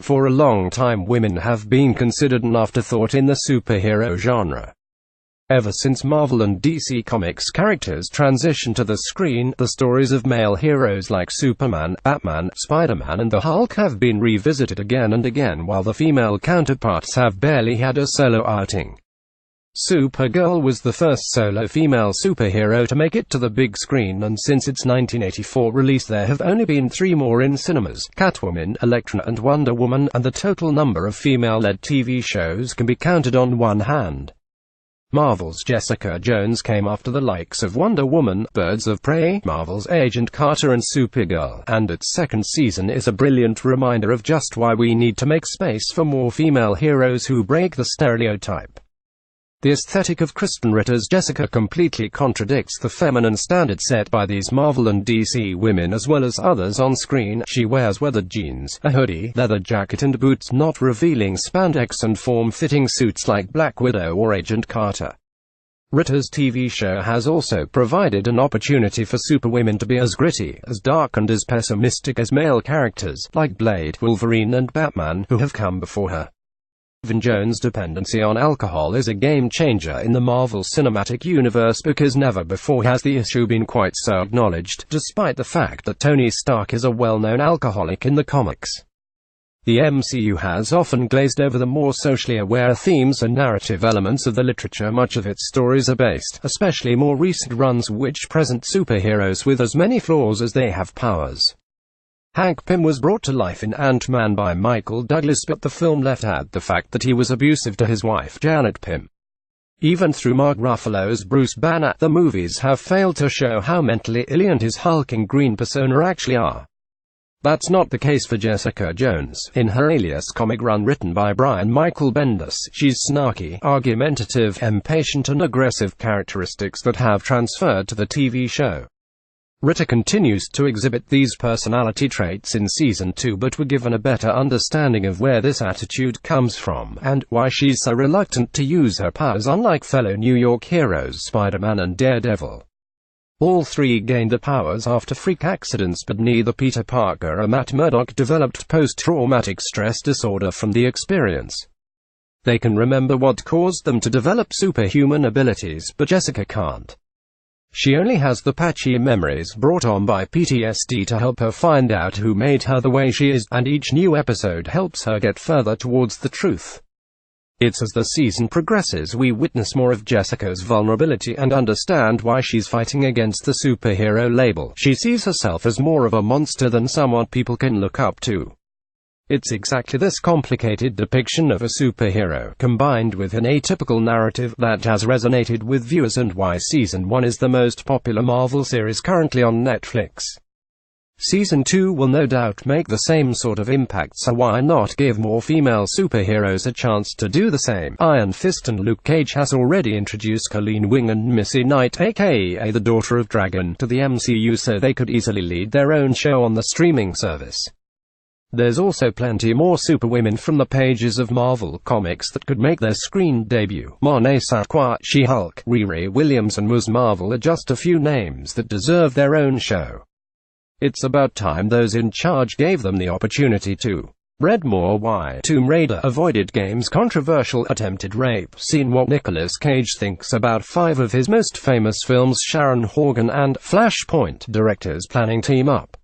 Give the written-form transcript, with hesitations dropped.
For a long time women have been considered an afterthought in the superhero genre. Ever since Marvel and DC Comics characters transitioned to the screen, the stories of male heroes like Superman, Batman, Spider-Man and the Hulk have been revisited again and again, while the female counterparts have barely had a solo outing. Supergirl was the first solo female superhero to make it to the big screen, and since its 1984 release there have only been 3 more in cinemas: Catwoman, Elektra and Wonder Woman, and the total number of female-led TV shows can be counted on one hand. Marvel's Jessica Jones came after the likes of Wonder Woman, Birds of Prey, Marvel's Agent Carter and Supergirl, and its second season is a brilliant reminder of just why we need to make space for more female heroes who break the stereotype. The aesthetic of Kristen Ritter's Jessica completely contradicts the feminine standard set by these Marvel and DC women as well as others on screen. She wears weathered jeans, a hoodie, leather jacket and boots, not revealing spandex and form-fitting suits like Black Widow or Agent Carter. Ritter's TV show has also provided an opportunity for superwomen to be as gritty, as dark and as pessimistic as male characters, like Blade, Wolverine and Batman, who have come before her. Even Jones' dependency on alcohol is a game-changer in the Marvel Cinematic Universe, because never before has the issue been quite so acknowledged, despite the fact that Tony Stark is a well-known alcoholic in the comics. The MCU has often glazed over the more socially aware themes and narrative elements of the literature much of its stories are based, especially more recent runs which present superheroes with as many flaws as they have powers. Hank Pym was brought to life in Ant-Man by Michael Douglas, but the film left out the fact that he was abusive to his wife Janet Pym. Even through Mark Ruffalo's Bruce Banner, the movies have failed to show how mentally ill he and his hulking green persona actually are. That's not the case for Jessica Jones. In her Alias comic run written by Brian Michael Bendis, she's snarky, argumentative, impatient and aggressive, characteristics that have transferred to the TV show. Ritter continues to exhibit these personality traits in Season 2, but we're given a better understanding of where this attitude comes from, and why she's so reluctant to use her powers unlike fellow New York heroes Spider-Man and Daredevil. All 3 gained the powers after freak accidents, but neither Peter Parker or Matt Murdock developed post-traumatic stress disorder from the experience. They can remember what caused them to develop superhuman abilities, but Jessica can't. She only has the patchy memories brought on by PTSD to help her find out who made her the way she is, and each new episode helps her get further towards the truth. It's as the season progresses we witness more of Jessica's vulnerability and understand why she's fighting against the superhero label. She sees herself as more of a monster than someone people can look up to. It's exactly this complicated depiction of a superhero, combined with an atypical narrative, that has resonated with viewers and why Season 1 is the most popular Marvel series currently on Netflix. Season 2 will no doubt make the same sort of impact, so why not give more female superheroes a chance to do the same? Iron Fist and Luke Cage has already introduced Colleen Wing and Missy Knight, aka the Daughter of Dragon, to the MCU so they could easily lead their own show on the streaming service. There's also plenty more superwomen from the pages of Marvel Comics that could make their screen debut. Monet Sarkwa, She-Hulk, Riri Williams and Ms. Marvel are just a few names that deserve their own show. It's about time those in charge gave them the opportunity to. Read more why Tomb Raider avoided game's controversial attempted rape scene, what Nicolas Cage thinks about 5 of his most famous films, Sharon Horgan and Flashpoint directors planning team up.